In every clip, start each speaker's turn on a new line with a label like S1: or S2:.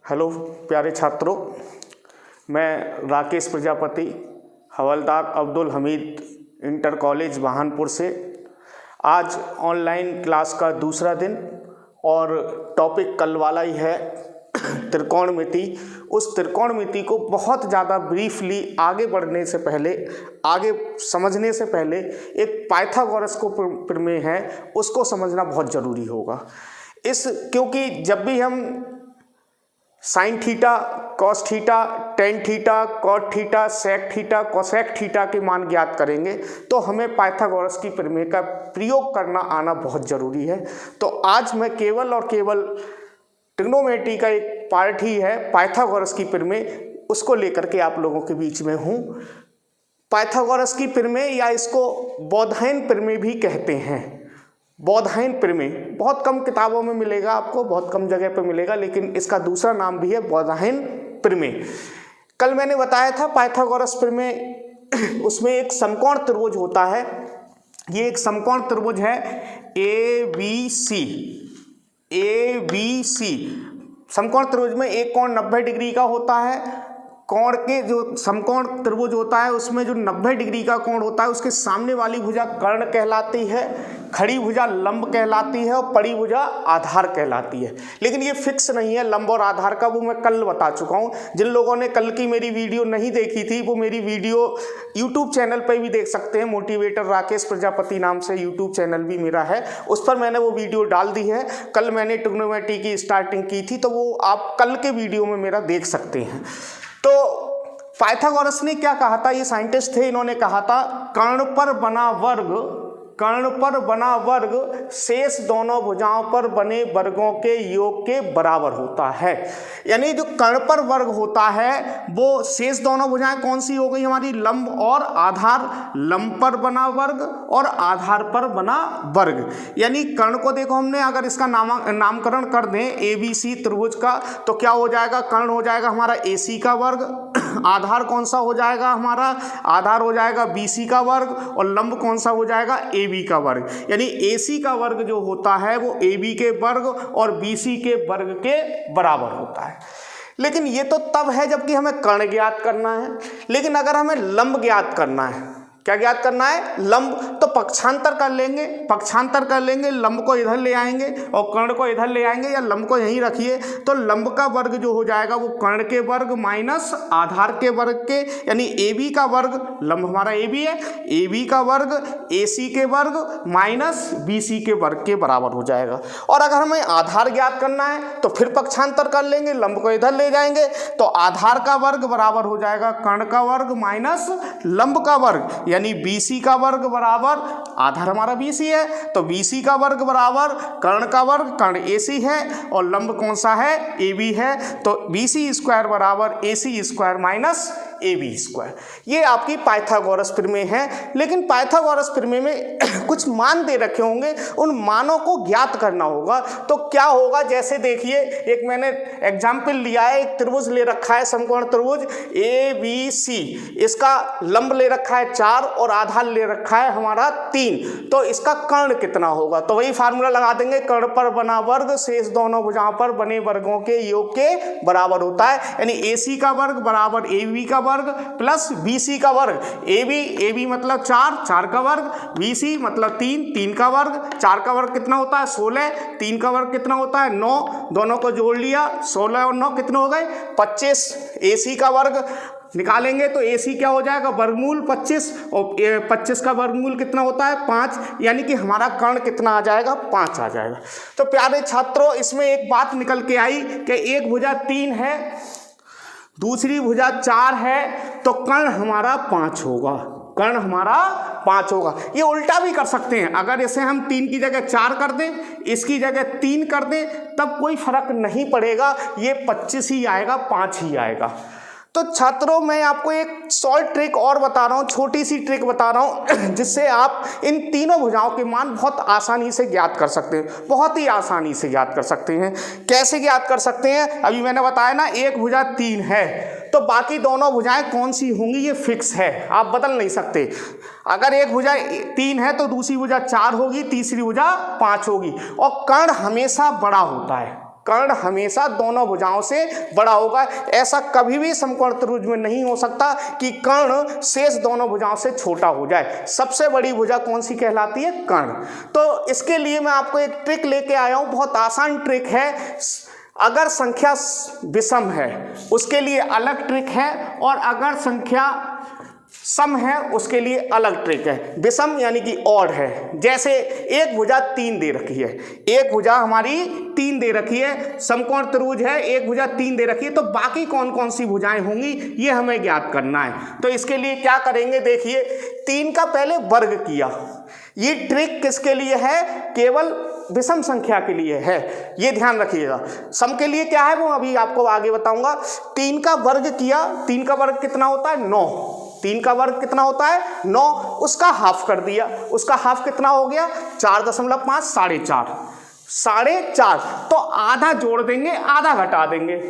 S1: Hello प्यारे छात्रों, मैं राकेश प्रजापति, हवलदार अब्दुल हमीद इंटर कॉलेज वाहनपुर से। आज ऑनलाइन क्लास का दूसरा दिन और टॉपिक कल वाला ही है त्रिकोणमिति। उस त्रिकोणमिति को बहुत ज़्यादा ब्रीफली आगे बढ़ने से पहले, आगे समझने से पहले एक पाइथागोरस को प्रमेय है उसको समझना बहुत ज़रूरी होगा। क्योंकि जब भी हम sine theta, cos theta, tan theta, cot theta, sec theta, cosec theta के मान ज्ञात करेंगे तो हमें पाइथागोरस की प्रमेय का प्रयोग करना आना बहुत ज़रूरी है। तो आज मैं केवल और केवल ट्रिग्नोमेट्री का एक पार्ट ही है पाइथागोरस की प्रमेय, उसको लेकर के आप लोगों के बीच में हूँ। पाइथागोरस की प्रमेय या इसको बोधायन प्रमेय भी कहते हैं। बोधायन प्रमेय बहुत कम किताबों में मिलेगा, आपको बहुत कम जगह पर मिलेगा, लेकिन इसका दूसरा नाम भी है बोधायन प्रमेय। कल मैंने बताया था पाइथागोरस प्रमेय, उसमें एक समकोण त्रिभुज होता है। ये एक समकोण त्रिभुज है ABC। समकोण त्रिभुज में एक कोण 90 डिग्री का होता है। कोण के जो समकोण त्रिभुज होता है उसमें जो 90 डिग्री का कोण होता है उसके सामने वाली भुजा कर्ण कहलाती है, खड़ी भुजा लंब कहलाती है और पड़ी भुजा आधार कहलाती है। लेकिन ये फिक्स नहीं है लंब और आधार का, वो मैं कल बता चुका हूँ। जिन लोगों ने कल की मेरी वीडियो नहीं देखी थी वो मेरी वीडियो यूट्यूब चैनल पर भी देख सकते हैं। मोटिवेटर राकेश प्रजापति नाम से यूट्यूब चैनल भी मेरा है, उस पर मैंने वो वीडियो डाल दी है। कल मैंने ट्रिग्नोमेट्री की स्टार्टिंग की थी तो वो आप कल के वीडियो में मेरा देख सकते हैं। तो पाइथागोरस ने क्या कहा था, ये साइंटिस्ट थे, इन्होंने कहा था कर्ण पर बना वर्ग शेष दोनों भुजाओं पर बने वर्गों के योग के बराबर होता है। यानी जो कर्ण पर वर्ग होता है वो शेष दोनों भुजाएं कौन सी हो गई हमारी, लंब और आधार। लंब पर बना वर्ग और आधार पर बना वर्ग। यानी कर्ण को देखो हमने, अगर इसका नामकरण कर दें ABC त्रिभुज का तो क्या हो जाएगा, कर्ण हो जाएगा हमारा AC का वर्ग, आधार कौन सा हो जाएगा हमारा, आधार हो जाएगा BC का वर्ग और लंब कौन सा हो जाएगा AB का वर्ग। यानी AC का वर्ग जो होता है वो AB के वर्ग और BC के वर्ग के बराबर होता है। लेकिन ये तो तब है जबकि हमें कर्ण ज्ञात करना है। लेकिन अगर हमें लंब ज्ञात करना है, क्या ज्ञात करना है, लंब, तो पक्षांतर कर लेंगे। लंब को इधर ले आएंगे और कर्ण को इधर ले आएंगे, या लंब को यहीं रखिए तो लंब का वर्ग जो हो जाएगा वो कर्ण के वर्ग माइनस आधार के वर्ग के, यानी AB का वर्ग, लंब हमारा AB है, AB का वर्ग AC के वर्ग माइनस BC के वर्ग के बराबर हो जाएगा। और अगर हमें आधार ज्ञात करना है तो फिर पक्षांतर कर लेंगे, लंब को इधर ले जाएंगे तो आधार का वर्ग बराबर हो जाएगा कर्ण का वर्ग माइनस लंब का वर्ग, यानी BC का वर्ग बराबर, आधार हमारा BC है तो BC का वर्ग बराबर कर्ण का वर्ग, कर्ण AC है और लंब कौन सा है, AB है, तो BC स्क्वायर बराबर AC square minus AB square. ये आपकी पाइथागोरस प्रमेय है। लेकिन पाइथागोरस प्रमेय में कुछ मान दे रखे होंगे, उन मानों को ज्ञात करना होगा। तो क्या होगा, जैसे देखिए एक मैंने एग्जाम्पल लिया है, एक त्रिभुज ले रखा है समकोण त्रिभुज ABC, इसका लंब ले रखा है 4 और आधार ले रखा है हमारा 3, तो इसका कर्ण कितना होगा, तो वही फार्मूला लगा देंगे, कर्ण पर बना वर्ग शेष दोनों भुजाओं पर बने वर्गों के योग के बराबर होता है। यानी AC का वर्ग बराबर AB का वर्ग प्लस BC का वर्ग। AB मतलब 4 का वर्ग, BC मतलब 3 का वर्ग। 4 का वर्ग कितना होता है 16, 3 का वर्ग कितना होता है 9, दोनों को जोड़ लिया 16 और 9 कितने हो गए 25। AC का वर्ग निकालेंगे तो AC क्या हो जाएगा वर्गमूल 25 और 25 का वर्गमूल कितना होता है 5, यानी कि हमारा कर्ण कितना आ जाएगा 5 आ जाएगा। तो प्यारे छात्रों, इसमें एक बात निकल के आई कि एक भुजा 3 है, दूसरी भुजा 4 है, तो कर्ण हमारा 5 होगा। ये उल्टा भी कर सकते हैं, अगर इसे हम 3 की जगह 4 कर दें, इसकी जगह 3 कर दें, तब कोई फर्क नहीं पड़ेगा, ये 25 ही आएगा, 5 ही आएगा। तो छात्रों, मैं आपको एक शॉर्ट ट्रिक और बता रहा हूँ, छोटी सी ट्रिक बता रहा हूँ जिससे आप इन तीनों भुजाओं के मान बहुत आसानी से ज्ञात कर सकते हैं, बहुत ही आसानी से ज्ञात कर सकते हैं। कैसे ज्ञात कर सकते हैं, अभी मैंने बताया ना, एक भुजा 3 है तो बाकी दोनों भुजाएं कौन सी होंगी ये फिक्स है, आप बदल नहीं सकते। अगर एक भुजा 3 है तो दूसरी भुजा 4 होगी, तीसरी भुजा 5 होगी। और कर्ण हमेशा बड़ा होता है, कर्ण हमेशा दोनों भुजाओं से बड़ा होगा। ऐसा कभी भी समकोण त्रिभुज में नहीं हो सकता कि कर्ण शेष दोनों भुजाओं से छोटा हो जाए। सबसे बड़ी भुजा कौन सी कहलाती है? कर्ण। तो इसके लिए मैं आपको एक ट्रिक लेके आया हूं, बहुत आसान ट्रिक है। अगर संख्या विषम है उसके लिए अलग ट्रिक है, और अगर संख्या सम है उसके लिए अलग ट्रिक है। विषम यानी कि ऑड है, जैसे एक भुजा 3 दे रखी है, एक भुजा हमारी 3 दे रखी है, समकोण त्रिभुज है, एक भुजा 3 दे रखी है, तो बाकी कौन कौन सी भुजाएं होंगी ये हमें ज्ञात करना है। तो इसके लिए क्या करेंगे, देखिए 3 का पहले वर्ग किया। ये ट्रिक किसके लिए है? केवल विषम संख्या के लिए है, ये ध्यान रखिएगा। सम के लिए क्या है वो अभी आपको आगे बताऊंगा। 3 का वर्ग किया, 3 का वर्ग कितना होता है? 9। 3 का वर्ग कितना होता है? 9। उसका हाफ कर दिया, उसका हाफ कितना हो गया? 4.5, 4.5। तो आधा जोड़ देंगे, आधा घटा देंगे,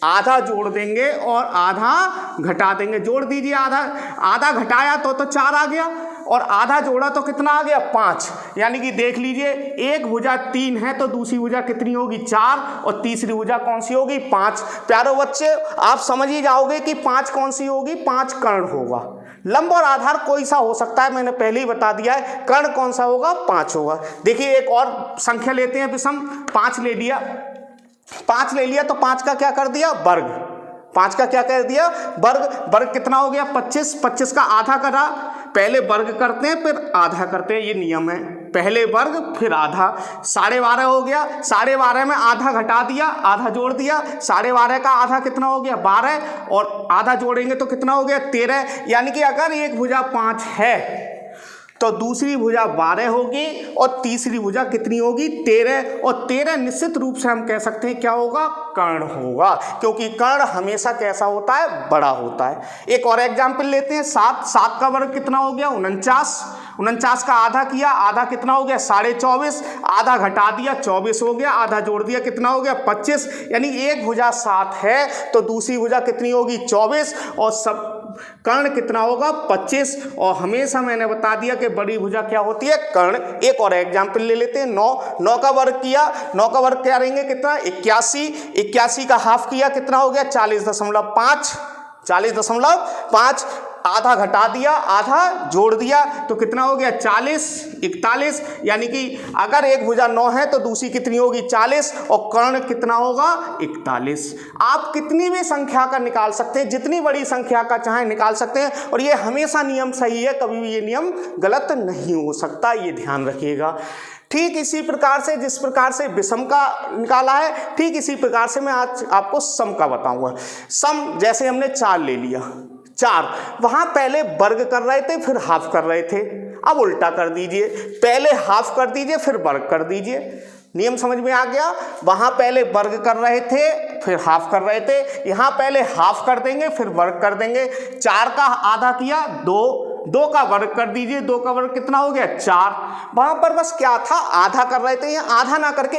S1: आधा जोड़ देंगे और आधा घटा देंगे। जोड़ दीजिए, आधा घटाया तो 4 आ गया, और आधा जोड़ा तो कितना आ गया? 5। यानी कि देख लीजिए, एक भुजा 3 है तो दूसरी भुजा कितनी होगी? 4, और तीसरी भुजा कौन सी होगी? 5। प्यारे बच्चे आप समझ ही जाओगे कि 5 कौन सी होगी? 5 कर्ण होगा। लंब और आधार कोई सा हो सकता है, मैंने पहले ही बता दिया है। कर्ण कौन सा होगा? 5 होगा। देखिए एक और संख्या लेते हैं विषम। 5 ले लिया, 5 ले लिया तो 5 का क्या कर दिया? वर्ग। 5 का क्या कर दिया? वर्ग। वर्ग कितना हो गया? 25। 25 का आधा करा, पहले वर्ग करते हैं फिर आधा करते हैं, ये नियम है। पहले वर्ग फिर आधा। 12.5 हो गया, 12.5 में आधा घटा दिया, आधा जोड़ दिया। 12.5 का आधा कितना हो गया? 12, और आधा जोड़ेंगे तो कितना हो गया? 13। यानी कि अगर एक भुजा 5 है तो दूसरी भुजा 12 होगी, और तीसरी भुजा कितनी होगी? 13। और 13 निश्चित रूप से हम कह सकते हैं क्या होगा? कर्ण होगा, क्योंकि कर्ण हमेशा कैसा होता है? बड़ा होता है। एक और एग्जाम्पल लेते हैं। 7 का वर्ग कितना हो गया? 49। 49 का आधा किया, आधा कितना हो गया? 24.5। आधा घटा दिया, 24 हो गया, आधा जोड़ दिया, कितना हो गया? 25। यानी एक भुजा 7 है तो दूसरी भुजा कितनी होगी? 24, और सब कर्ण कितना होगा? 25। और हमेशा मैंने बता दिया कि बड़ी भुजा क्या होती है? कर्ण। एक और एग्जाम्पल ले लेते हैं। 9 का वर्ग किया, 9 का वर्ग क्या रहेंगे? कितना? 81। 81 का हाफ किया, कितना हो गया? 40.5। 40.5। आधा घटा दिया, आधा जोड़ दिया, तो कितना हो गया? 40। 41। यानी कि अगर एक भुजा 9 है तो दूसरी कितनी होगी? 40, और कर्ण कितना होगा? 41। आप कितनी भी संख्या का निकाल सकते हैं, जितनी बड़ी संख्या का चाहे निकाल सकते हैं, और ये हमेशा नियम सही है, कभी भी ये नियम गलत नहीं हो सकता, ये ध्यान रखिएगा। ठीक इसी प्रकार से जिस प्रकार से विषम का निकाला है, ठीक इसी प्रकार से मैं आज आपको सम का बताऊंगा। सम जैसे हमने 4 ले लिया, 4 वहां पहले वर्ग कर रहे थे फिर हाफ कर रहे थे, अब उल्टा कर दीजिए, पहले हाफ कर दीजिए फिर वर्ग कर दीजिए। नियम समझ में आ गया? वहां पहले वर्ग कर रहे थे फिर हाफ कर रहे थे, यहां पहले हाफ कर देंगे फिर वर्ग कर देंगे। 4 का आधा किया 2 का वर्ग कर दीजिए, 2 का वर्ग कितना हो गया? 4। वहां पर बस क्या था? आधा कर रहे थे, यहाँ आधा ना करके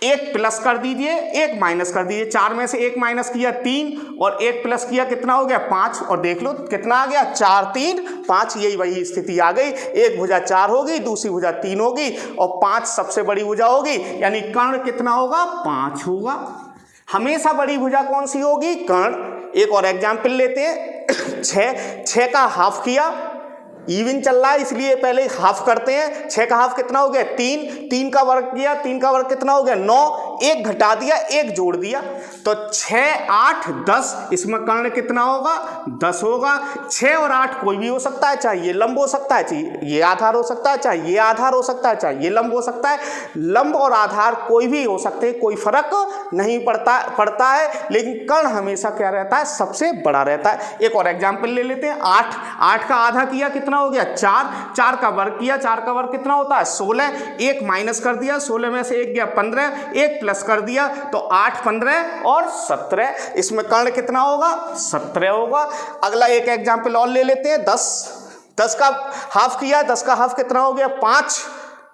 S1: एक प्लस कर दीजिए, एक माइनस कर दीजिए। 4 में से 1 माइनस किया 3, और 1 प्लस किया कितना हो गया? 5। और देख लो कितना आ गया? 4 3 5। यही वही स्थिति आ गई। एक भुजा 4 होगी, दूसरी भुजा 3 होगी, और 5 सबसे बड़ी भुजा होगी, यानी कर्ण कितना होगा? 5 होगा। हमेशा बड़ी भुजा कौन सी होगी? कर्ण। एक और एग्जाम्पल लेते हैं। 6 का हाफ किया, इवन चल रहा है इसलिए पहले हाफ करते हैं। 6 का हाफ कितना हो गया? 3 का वर्ग किया, 3 का वर्ग कितना हो गया? 9। 1 घटा दिया, 1 जोड़ दिया, तो 6 8 10। इसमें कर्ण कितना होगा? 10 होगा। 6 और 8 कोई भी हो सकता है, चाहे ये लंब हो सकता है, चाहे ये आधार हो सकता है, चाहे ये आधार हो सकता है, चाहे ये लंब हो सकता है। लंब और आधार कोई भी हो सकते हैं, कोई फर्क नहीं पड़ता है, लेकिन कर्ण हमेशा क्या रहता है? सबसे बड़ा रहता है। एक और एग्जाम्पल ले लेते हैं। 8 का आधा किया, कितना हो गया? 4 का वर्ग किया, 4 का वर्ग कितना होता है? 16। 1 माइनस कर दिया, 16 में से 1 गया 15, 1 प्लस कर दिया, तो 8 15 और 17। इसमें कर्ण कितना होगा? 17 होगा। अगला एक एग्जाम्पल और ले लेते हैं। 10 का हाफ किया, 10 का हाफ कितना हो गया? 5।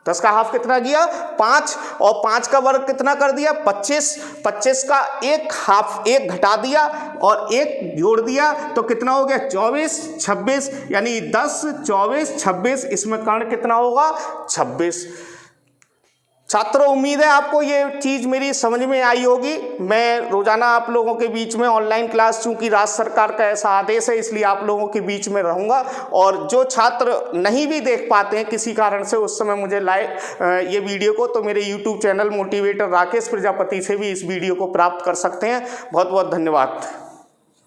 S1: 10 का हाफ कितना गया? 5, और 5 का वर्ग कितना कर दिया? 25। 25 का एक हाफ 1 घटा दिया और 1 जोड़ दिया, तो कितना हो गया? 24 26। यानी 10 24 26। इसमें कर्ण कितना होगा? 26। छात्रों, उम्मीद है आपको ये चीज़ मेरी समझ में आई होगी। मैं रोजाना आप लोगों के बीच में ऑनलाइन क्लास, चूंकि राज्य सरकार का ऐसा आदेश है इसलिए आप लोगों के बीच में रहूँगा। और जो छात्र नहीं भी देख पाते हैं किसी कारण से उस समय मुझे ये वीडियो को, तो मेरे YouTube channel motivator Rakesh Prajapati से भी इस वीडियो को प्राप्त कर सकते हैं। बहुत बहुत धन्यवाद।